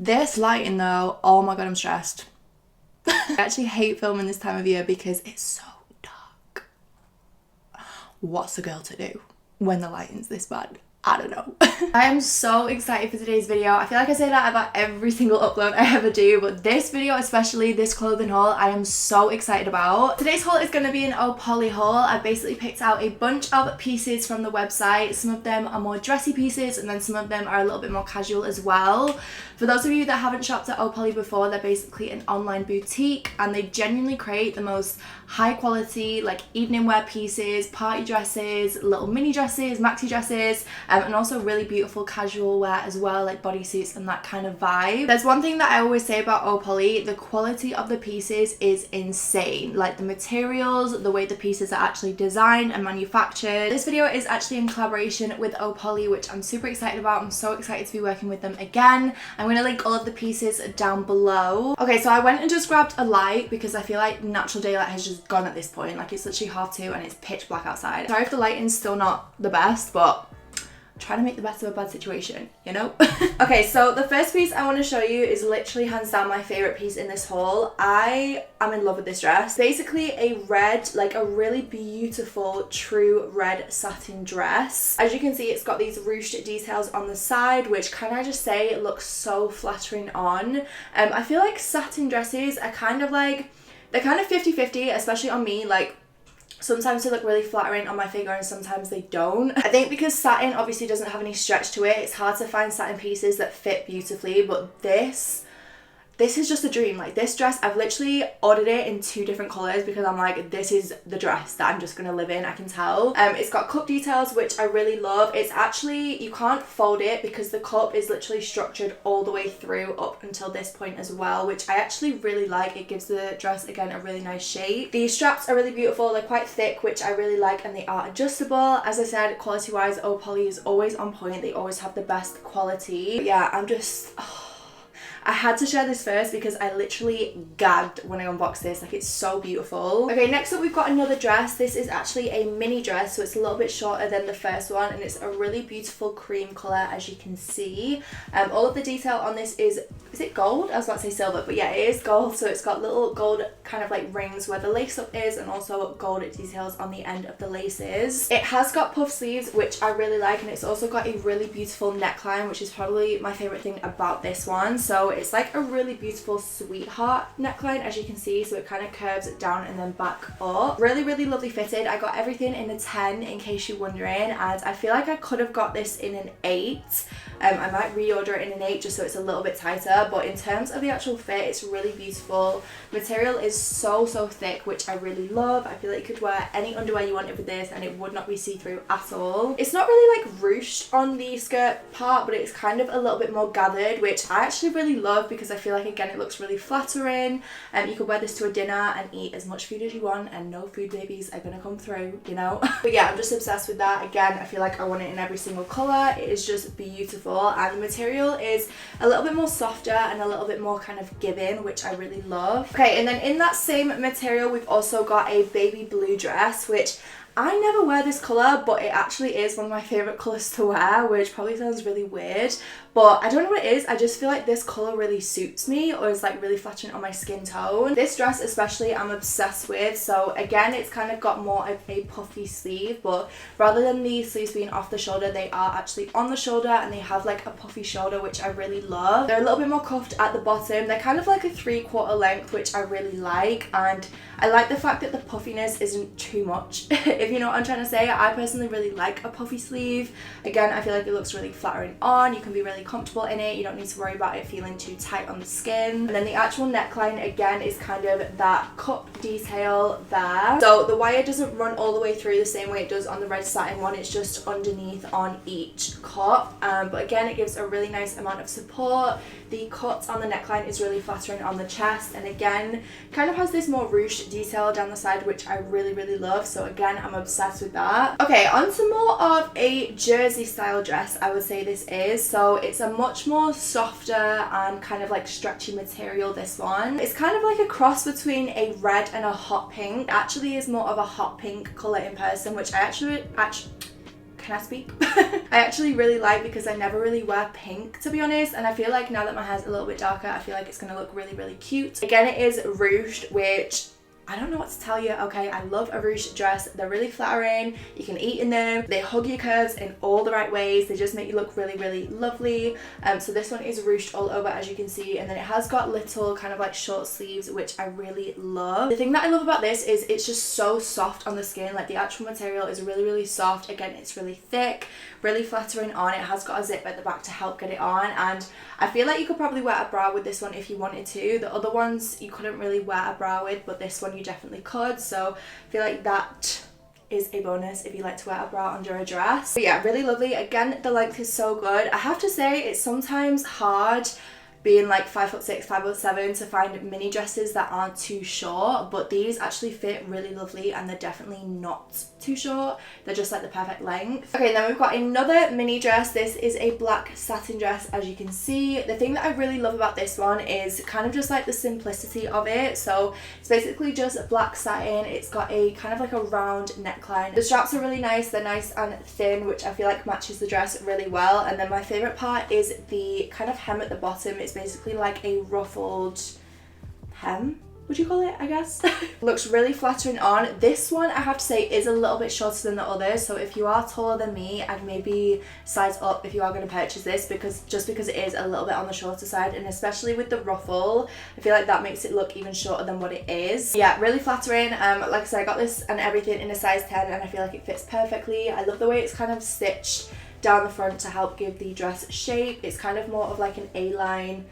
This lighting though, oh my god, I'm stressed. I actually hate filming this time of year because it's so dark. What's a girl to do when the lighting's this bad? I don't know. I am so excited for today's video. I feel like I say that about every single upload I ever do, but this video, especially this clothing haul, I am so excited about. Today's haul is going to be an POLLY haul. I basically picked out a bunch of pieces from the website. Some of them are more dressy pieces and then some of them are a little bit more casual as well. For those of you that haven't shopped at POLLY before, they're basically an online boutique and they genuinely create the most high quality like evening wear pieces, party dresses, little mini dresses, maxi dresses, and also really beautiful casual wear as well, like bodysuits and that kind of vibe. There's one thing that I always say about POLLY, the quality of the pieces is insane. Like the materials, the way the pieces are actually designed and manufactured. This video is actually in collaboration with POLLY, which I'm super excited about. I'm so excited to be working with them again. I'm going to link all of the pieces down below. Okay, so I went and just grabbed a light because I feel like natural daylight has just gone at this point. Like it's literally 2:30 and it's pitch black outside. Sorry if the lighting's still not the best, but try to make the best of a bad situation, you know? Okay, so the first piece I want to show you is literally hands down my favorite piece in this haul. I am in love with this dress. Basically a red, like a really beautiful true red satin dress. As you can see, it's got these ruched details on the side, which can I just say it looks so flattering on. I feel like satin dresses are kind of like, they're kind of 50-50, especially on me. Like sometimes they look really flattering on my figure and sometimes they don't. I think because satin obviously doesn't have any stretch to it, it's hard to find satin pieces that fit beautifully, but this is just a dream. Like this dress, I've literally ordered it in 2 different colours because I'm like, this is the dress that I'm just gonna live in, I can tell. It's got cup details, which I really love. It's actually, you can't fold it because the cup is literally structured all the way through up until this point as well, which I actually really like. It gives the dress, again, a really nice shape. The straps are really beautiful. They're quite thick, which I really like, and they are adjustable. As I said, quality-wise, POLLY is always on point. They always have the best quality. But yeah, I'm just... I had to share this first because I literally gagged when I unboxed this. Like it's so beautiful. Okay, next up we've got another dress. This is actually a mini dress, so it's a little bit shorter than the first one, and it's a really beautiful cream colour, as you can see. All of the detail on this is it gold? I was about to say silver, but yeah, it is gold. So it's got little gold kind of like rings where the lace up is, and also gold details on the end of the laces. It has got puff sleeves, which I really like, and it's also got a really beautiful neckline, which is probably my favourite thing about this one. So it's like a really beautiful sweetheart neckline, as you can see, so it kind of curves down and then back up. Really, really lovely fitted. I got everything in a 10 in case you're wondering, and I feel like I could have got this in an 8. I might reorder it in an 8 just so it's a little bit tighter, but in terms of the actual fit, it's really beautiful. Material is so thick, which I really love. I feel like you could wear any underwear you wanted with this and it would not be see-through at all. It's not really like ruched on the skirt part, but it's kind of a little bit more gathered, which I actually really love because I feel like, again, it looks really flattering. You could wear this to a dinner and eat as much food as you want, and no food babies are gonna come through, you know? But yeah, I'm just obsessed with that. Again, I feel like I want it in every single colour. It is just beautiful, and the material is a little bit more softer and a little bit more kind of giving, which I really love. Okay, and then in that same material, we've also got a baby blue dress, which I never wear this colour, but it actually is one of my favourite colours to wear, which probably sounds really weird, but I don't know what it is. I just feel like this colour really suits me, or is like really flattering on my skin tone. This dress especially I'm obsessed with. So again, it's kind of got more of a puffy sleeve, but rather than the sleeves being off the shoulder, they are actually on the shoulder, and they have like a puffy shoulder, which I really love. They're a little bit more cuffed at the bottom. They're kind of like a 3/4 length, which I really like, and I like the fact that the puffiness isn't too much. If you know what I'm trying to say. I personally really like a puffy sleeve. Again, I feel like it looks really flattering on. You can be really comfortable in it. You don't need to worry about it feeling too tight on the skin. And then the actual neckline, again, is kind of that cup detail there. So the wire doesn't run all the way through the same way it does on the red satin one. It's just underneath on each cup. But again, it gives a really nice amount of support. The cut on the neckline is really flattering on the chest, and again, kind of has this more ruched detail down the side, which I really, really love. So again, I'm obsessed with that. Okay, on to more of a jersey style dress, I would say this is. So it's a much more softer and kind of like stretchy material, this one. It's kind of like a cross between a red and a hot pink. It actually is more of a hot pink colour in person, which I actually can I speak? I actually really like, because I never really wear pink, to be honest, and I feel like now that my hair's a little bit darker, I feel like it's going to look really, really cute. Again, it is ruched, which I don't know what to tell you. Okay, I love a ruched dress. They're really flattering. You can eat in them. They hug your curves in all the right ways. They just make you look really, really lovely. So this one is ruched all over, as you can see, and then it has got little kind of like short sleeves, which I really love. The thing that I love about this is it's just so soft on the skin. Like the actual material is really, really soft. Again, it's really thick, really flattering on. It has got a zip at the back to help get it on, and I feel like you could probably wear a bra with this one if you wanted to. The other ones you couldn't really wear a bra with, but this one you definitely could. So I feel like that is a bonus if you like to wear a bra under a dress. But yeah, really lovely. Again, the length is so good. I have to say it's sometimes hard being like 5'6", 5'7" to find mini dresses that aren't too short, but these actually fit really lovely and they're definitely not too short. They're just like the perfect length. Okay, and then we've got another mini dress. This is a black satin dress, as you can see. The thing that I really love about this one is kind of just like the simplicity of it. So it's basically just black satin. It's got a kind of like a round neckline. The straps are really nice. They're nice and thin, which I feel like matches the dress really well. And then my favorite part is the kind of hem at the bottom. It's basically like a ruffled hem, would you call it, I guess? Looks really flattering on. This one, I have to say, is a little bit shorter than the others, so if you are taller than me, I'd maybe size up if you are going to purchase this, because it is a little bit on the shorter side, and especially with the ruffle, I feel like that makes it look even shorter than what it is. Yeah, really flattering. Like I said, I got this and everything in a size 10, and I feel like it fits perfectly. I love the way it's kind of stitched down the front to help give the dress shape. It's kind of more of like an A-line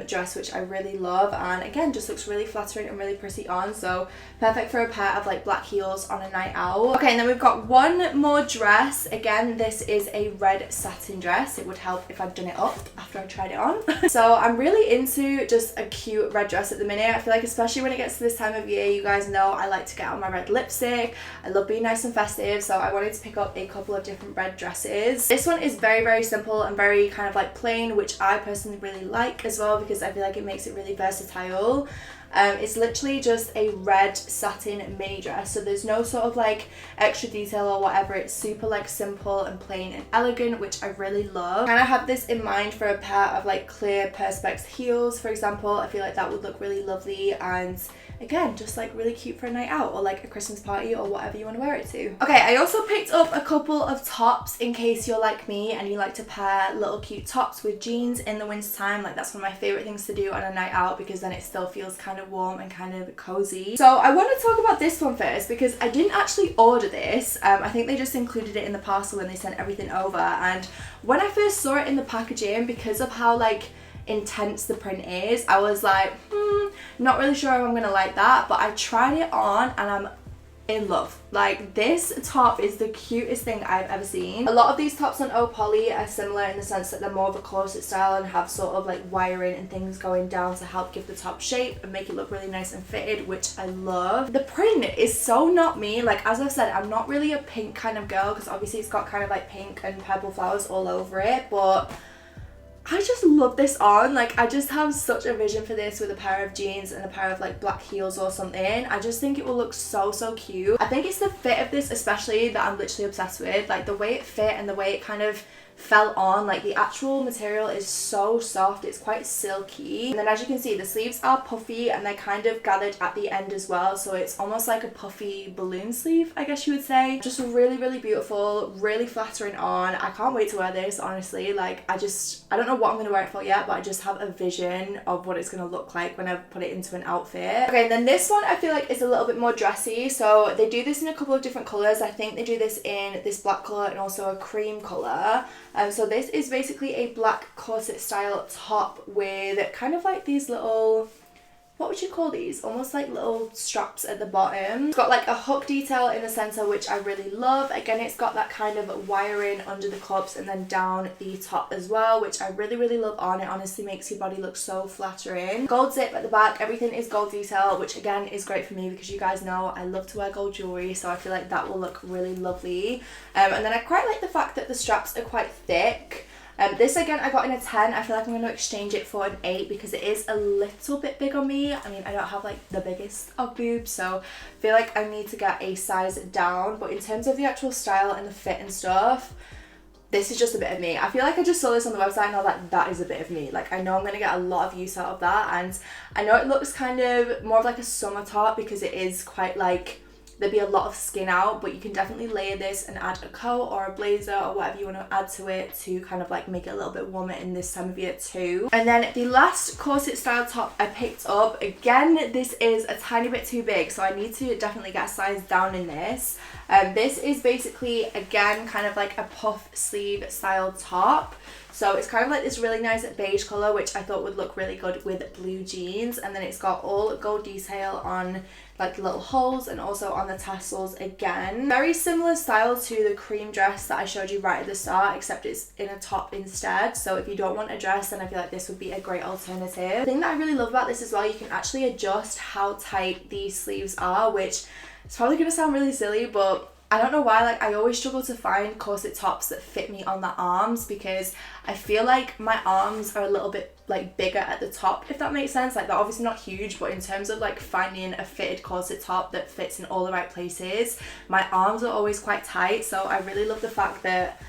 dress, which I really love, and again just looks really flattering and really pretty on, so perfect for a pair of like black heels on a night out. Okay, and then we've got one more dress. Again, this is a red satin dress. It would help if I'd done it up after I tried it on. So I'm really into just a cute red dress at the minute. I feel like especially when it gets to this time of year, you guys know I like to get on my red lipstick. I love being nice and festive, so I wanted to pick up a couple of different red dresses. This one is very, very simple and very kind of like plain, which I personally really like as well, because I feel like it makes it really versatile. It's literally just a red satin mini dress, so there's no sort of like extra detail or whatever. It's super like simple and plain and elegant, which I really love. And I have this in mind for a pair of like clear perspex heels, for example. I feel like that would look really lovely, and again, just like really cute for a night out or like a Christmas party or whatever you want to wear it to. Okay, I also picked up a couple of tops in case you're like me and you like to pair little cute tops with jeans in the winter time. Like that's one of my favorite things to do on a night out, because then it still feels kind of warm and kind of cozy. So I want to talk about this one first, because I didn't actually order this. I think they just included it in the parcel when they sent everything over, and when I first saw it in the packaging, because of how like intense the print is, I was like, not really sure if I'm gonna like that, but I tried it on and I'm in love. Like this top is the cutest thing I've ever seen. A lot of these tops on POLLY are similar in the sense that they're more of a corset style and have sort of like wiring and things going down to help give the top shape and make it look really nice and fitted, which I love. The print is so not me. Like as I've said, I'm not really a pink kind of girl, because obviously it's got kind of like pink and purple flowers all over it, but I just love this on. Like I just have such a vision for this with a pair of jeans and a pair of like black heels or something. I just think it will look so, so cute. I think it's the fit of this especially that I'm literally obsessed with. Like the way it fit and the way it kind of fell on, like the actual material is so soft, it's quite silky. And then as you can see, the sleeves are puffy and they're kind of gathered at the end as well, so it's almost like a puffy balloon sleeve, I guess you would say. Just really, really beautiful, really flattering on. I can't wait to wear this, honestly. Like I don't know what I'm gonna wear it for yet, but I just have a vision of what it's gonna look like when I put it into an outfit. Okay, and then this one I feel like is a little bit more dressy. So they do this in a couple of different colors. I think they do this in this black color and also a cream color. So this is basically a black corset style top with kind of like these little, what would you call these? Almost like little straps at the bottom. It's got like a hook detail in the center, which I really love. Again, it's got that kind of wiring under the cups and then down the top as well, which I really, really love on. It honestly makes your body look so flattering. Gold zip at the back, everything is gold detail, which again is great for me because you guys know I love to wear gold jewelry, so I feel like that will look really lovely. And then I quite like the fact that the straps are quite thick. This again I got in a 10. I feel like I'm going to exchange it for an 8 because it is a little bit big on me. I mean, I don't have like the biggest of boobs, so I feel like I need to get a size down. But in terms of the actual style and the fit and stuff, this is just a bit of me. I feel like I just saw this on the website and I was like, that is a bit of me. Like, I know I'm going to get a lot of use out of that, and I know it looks kind of more of like a summer top because it is quite like, there'd be a lot of skin out, but you can definitely layer this and add a coat or a blazer or whatever you want to add to it to kind of like make it a little bit warmer in this time of year too. And then the last corset style top I picked up, again, this is a tiny bit too big, so I need to definitely get a size down in this. This is basically, again, kind of like a puff sleeve style top. So it's kind of like this really nice beige colour, which I thought would look really good with blue jeans. And then it's got all gold detail on like the little holes and also on the tassels again. Very similar style to the cream dress that I showed you right at the start, except it's in a top instead. So if you don't want a dress, then I feel like this would be a great alternative. The thing that I really love about this as well, you can actually adjust how tight these sleeves are, which is probably going to sound really silly, but I don't know why, like I always struggle to find corset tops that fit me on the arms because I feel like my arms are a little bit like bigger at the top, if that makes sense. Like they're obviously not huge, but in terms of like finding a fitted corset top that fits in all the right places, my arms are always quite tight. So I really love the fact that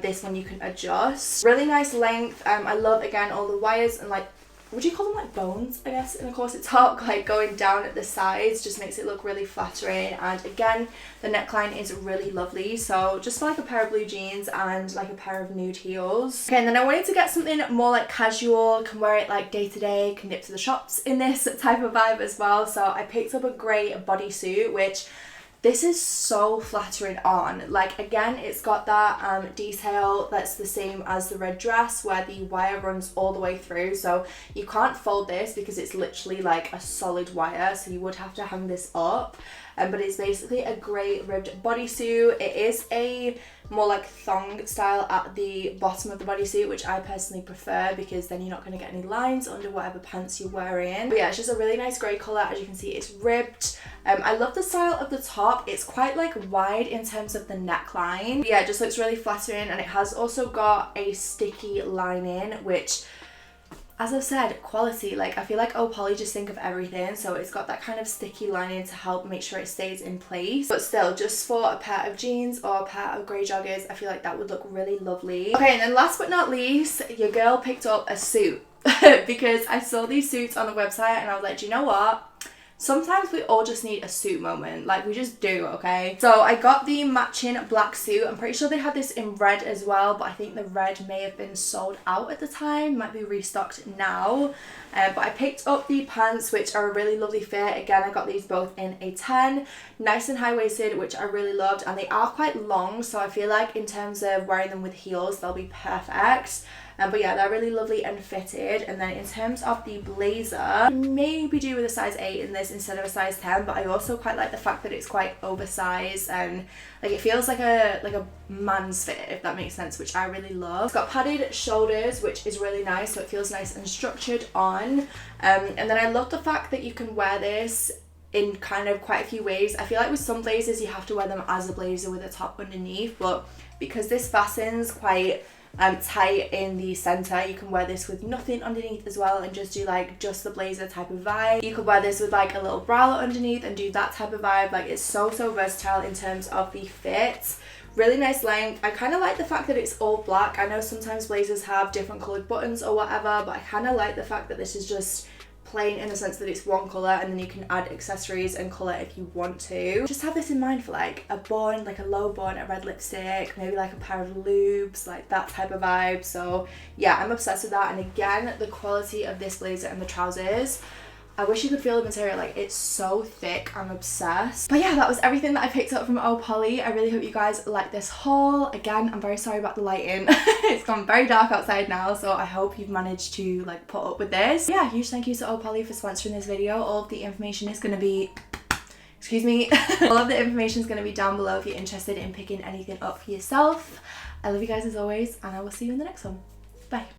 this one you can adjust. Really nice length. I love, again, all the wires and like, would you call them like bones, I guess, in a corset top, like going down at the sides just makes it look really flattering. And again, the neckline is really lovely, so just for like a pair of blue jeans and like a pair of nude heels. Okay, and then I wanted to get something more like casual, can wear it like day to day, can nip to the shops in this type of vibe as well. So I picked up a grey bodysuit, which this is so flattering on. Like, again, it's got that detail that's the same as the red dress where the wire runs all the way through, so you can't fold this because it's literally like a solid wire, so you would have to hang this up. But it's basically a grey ribbed bodysuit. It is a more like thong style at the bottom of the bodysuit, which I personally prefer because then you're not going to get any lines under whatever pants you're wearing. But yeah, it's just a really nice grey colour. As you can see, it's ribbed. I love the style of the top. It's quite like wide in terms of the neckline. But yeah, it just looks really flattering, and it has also got a sticky lining, which, as I've said, quality. Like, I feel like POLLY just think of everything, so it's got that kind of sticky lining to help make sure it stays in place. But still, just for a pair of jeans or a pair of grey joggers, I feel like that would look really lovely. Okay, and then last but not least, your girl picked up a suit because I saw these suits on the website and I was like, do you know what? Sometimes we all just need a suit moment, like we just do, okay? So I got the matching black suit. I'm pretty sure they had this in red as well, but I think the red may have been sold out at the time, might be restocked now. But I picked up the pants, which are a really lovely fit. Again, I got these both in a 10, nice and high-waisted, which I really loved, and they are quite long, so I feel like in terms of wearing them with heels, they'll be perfect. But yeah, they're really lovely and fitted. And then in terms of the blazer, maybe do with a size 8 in this instead of a size 10, but I also quite like the fact that it's quite oversized and like it feels like a man's fit, if that makes sense, which I really love. It's got padded shoulders, which is really nice, so it feels nice and structured on. And then I love the fact that you can wear this in kind of quite a few ways. I feel like with some blazers you have to wear them as a blazer with a top underneath, but because this fastens quite tight in the center, you can wear this with nothing underneath as well and just do like just the blazer type of vibe. You could wear this with like a little bralette underneath and do that type of vibe. Like, it's so versatile in terms of the fit. Really nice length. I kind of like the fact that it's all black. I know sometimes blazers have different colored buttons or whatever, but I kind of like the fact that this is just plain in the sense that it's one colour and then you can add accessories and colour if you want to. Just have this in mind for like a bun, like a low bun, a red lipstick, maybe like a pair of lubes, like that type of vibe. So yeah, I'm obsessed with that. And again, the quality of this blazer and the trousers, I wish you could feel the material, like it's so thick. I'm obsessed. But yeah, that was everything that I picked up from POLLY. I really hope you guys like this haul. Again, I'm very sorry about the lighting. It's gone very dark outside now, so I hope you've managed to like put up with this. Yeah, huge thank you to POLLY for sponsoring this video. All of the information is going to be, excuse me, all of the information is going to be down below if you're interested in picking anything up for yourself. I love you guys as always, and I will see you in the next one. Bye.